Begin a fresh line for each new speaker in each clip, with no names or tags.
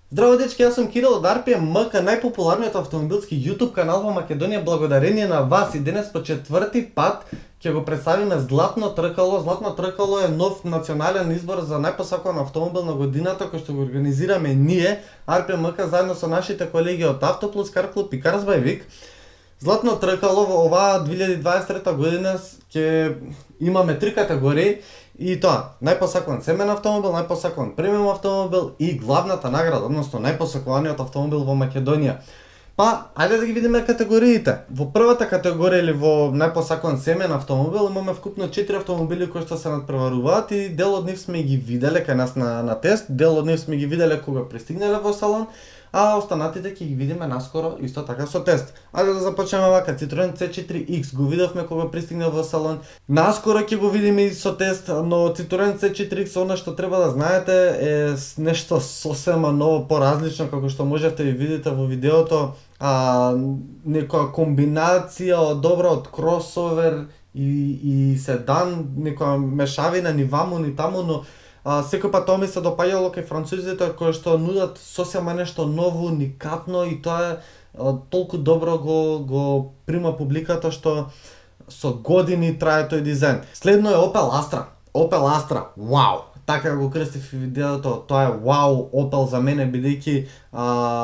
Здраво дечки, јас сум Кирил од RPM MK, најпопуларниот автомобилски YouTube канал во Македонија. Благодарение на вас и денес по четврти пат ќе го представиме Златно тркало. Златно тркало е нов национален избор за најпосакуван автомобил на годината кој што го организираме ние, RPM MK, заедно со нашите колеги од Автоплюс, Карклуб и Карсбајвик. Златно тркало во оваа 2023 година ќе имаме три категории. И тоа, најпосакуван семен автомобил, најпосакуван премиум автомобил и главната награда, односно најпосакуваниот автомобил во Македонија. Па, ајде да ги видиме категориите. Во првата категорија или во најпосакуван семен автомобил имаме вкупно 4 автомобили кои што се надпреваруваат и дел од нив сме ги виделе кај нас на тест, дел од нив сме ги виделе кога пристигнале во салон, а останатите ќе ги видиме наскоро исто така со тест. Ајде да започнеме вака. Citroen C4X го видовме кога пристигна во салон. Наскоро ќе го видиме и со тест, но Citroen C4X, она што треба да знаете, е нешто сосема ново, поразлично, како што можете да видите во видеото. Некоја комбинација добра од кросовер и седан, некоја мешавина ни ваму ни таму, но секој пат тоа ми се допаѓало кај французите кои што нудат сосема нешто ново, уникатно, и тоа толку добро го прима публиката што со години трае тој дизајн. Следно е Opel Astra. Opel Astra, вау! Така го крстив видеото, тоа е вау Opel за мене, бидејќи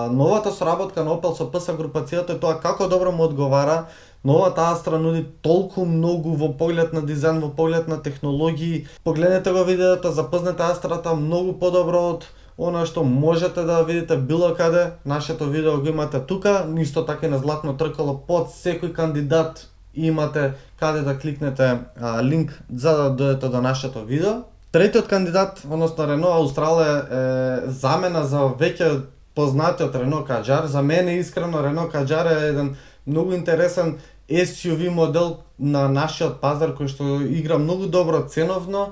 новата соработка на Opel со PS групацијата е тоа како добро му одговара. Новата Astra нуди толку многу во поглед на дизајн, во поглед на технологии. Погледнете го видеото, запознете Астрата многу подобро од она што можете да видите било каде. Нашето видео го имате тука, исто така и на Златно тркало. Под секој кандидат имате каде да кликнете линк за да дојдете до нашето видео. Третиот кандидат, односно Рено Аустрал, е замена за веќе познатиот Рено Каджар. За мене искрено Рено Каджар е еден многу интересен SUV модел на нашиот пазар кој што игра многу добро ценовно,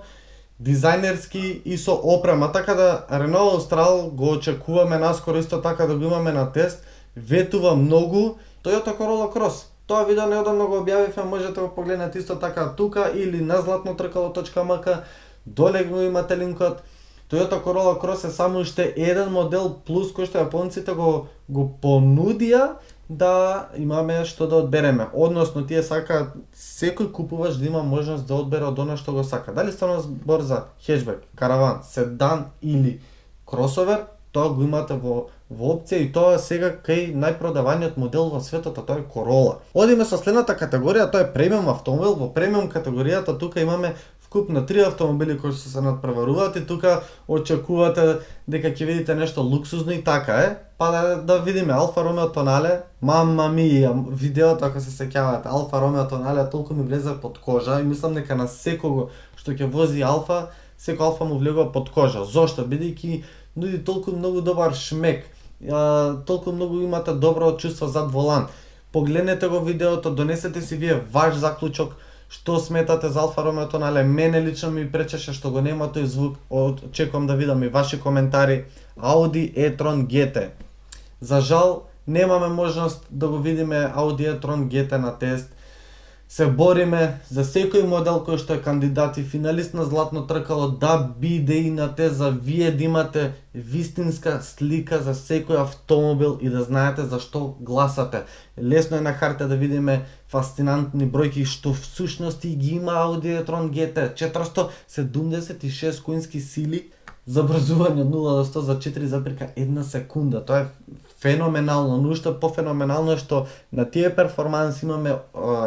дизајнерски и со опрема, така да Рено Аустрал го очекуваме наскоро исто така да го имаме на тест. Ветува многу. Toyota Corolla Cross. Тоа видео неодамно го објавивме, можете го погледнете исто така тука или на zlatnotrkalo.mk. Доле го имате линкот. Toyota Corolla Cross е само уште еден модел плюс кој што јапонците го понудија да имаме што да одбереме. Односно, тие сакаат секој купувач да има можност да одбере од она што го сака. Дали станува збор за хеджбек, караван, седан или кросовер, тоа го имате во опција, и тоа сега кај најпродаваниот модел во светот, тоа е Corolla. Одиме со следната категорија, тоа е премиум автомобил. Во премиум категоријата тука имаме вкупно 3 автомобили кои што се надпреваруваат, и тука очекувате дека ќе видите нешто луксузно, и така е. Па да видиме Алфа Ромео Тонале. Мама мија, видеото ако се сеќавате, Алфа Ромео Тонале толку ми влезе под кожа и мислам дека на секого што ќе вози Алфа, секој Алфа му влегува под кожа. Зошто? Бидејќи нуди толку многу добар шмек, толку многу имате добро чувство зад волан. Погледнете го видеото, донесете си вие ваш заклучок. Што сметате за Алфа Ромео Тонале? Мене лично ми пречеше што го нема тој звук. Очекувам да видам и ваши коментари. Audi e-tron GT. За жал, немаме можност да го видиме Audi e-tron GT на тест. Се бориме за секој модел кој што е кандидат и финалист на Златно тркало да биде и на тест, за вие да имате вистинска слика за секој автомобил и да знаете зашто гласате. Лесно е на харта да видиме фасцинантни бројки што всушност и ги има Audi e-tron GT. 476 конски сили, забрзување од 0 до 100 за 4,1 секунда. Тоа е феноменално, но уште пофеноменално е што на тие перформанси имаме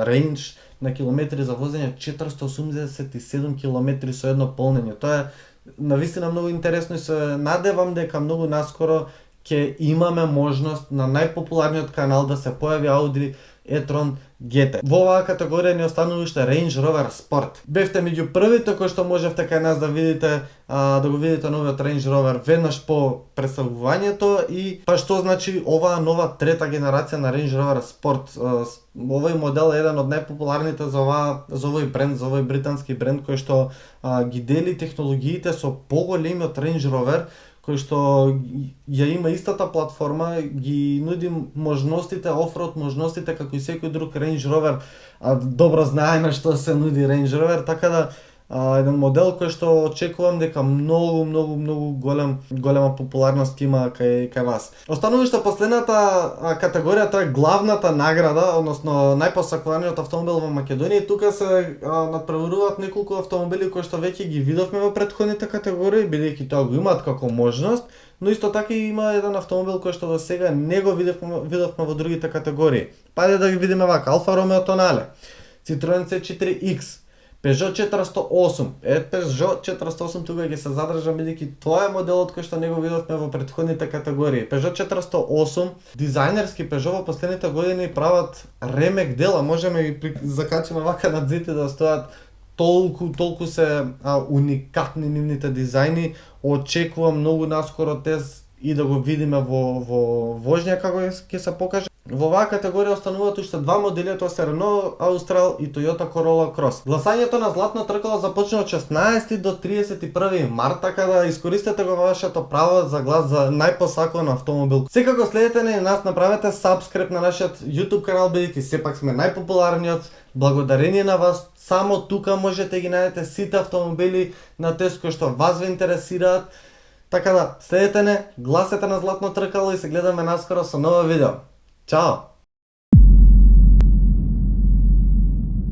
рейндж на километри за возење 487 километри со едно полнење. Тоа е навистина многу интересно и се надевам дека многу наскоро ќе имаме можност на најпопуларниот канал да се појави Audi e-tron GT. Во оваа категорија ни останува уште Range Rover Sport. Бевте меѓу првите кои што можевте кај нас да видите, да го видите новиот Range Rover веднаш по представувањето. И па што значи оваа нова трета генерација на Range Rover Sport? Овој модел е еден од најпопуларните за овој бренд, за овој британски бренд кој што ги дели технологиите со поголемиот Range Rover, кој што ја има истата платформа, ги нуди можностите, офроуд можностите како и секој друг Range Rover. Добро знаеме што се нуди Range Rover, така да еден модел кој што очекувам дека многу голема популарност има кај вас. Останува што последната категорија, тоа е главната награда, односно најпосакуваниот автомобил во Македонија. Тука се надпреваруваат неколку автомобили кои што веќе ги видовме во претходните категории, бидејќи тоа го имаат како можност, но исто така и има еден автомобил кој што до сега не го видовме во другите категории. Ајде да ги видиме вака: Алфа Ромео Тонале, Citroen C4X, Peugeot 408. Peugeot 408 тука ќе се задржам бидејќи тоа е моделот кој што не го видовме во претходните категории. Peugeot 408, дизајнерски Peugeot во последните години прават ремек дела, можеме ги закачиме вака на зид да стојат толку се уникатни нивните дизајни. Очекувам многу наскоро тез и да го видиме во возња како ќе се покаже. Во оваа категорија остануваат уште два модели, тоа се Renault Austral и Toyota Corolla Cross. Гласањето на Златно тркало започна од 16 до 31 март, така да искористете го вашето право за глас за најпосакуван автомобил. Секако следете ни нас, направете subscribe на нашиот YouTube канал, бидејќи сепак сме најпопуларниот. Благодарение на вас, само тука можете ги најдете сите автомобили на тест кои што вас ве интересираат. Така да, следете не, гласете на Златно тркало и се гледаме наскоро со ново видео. Чао!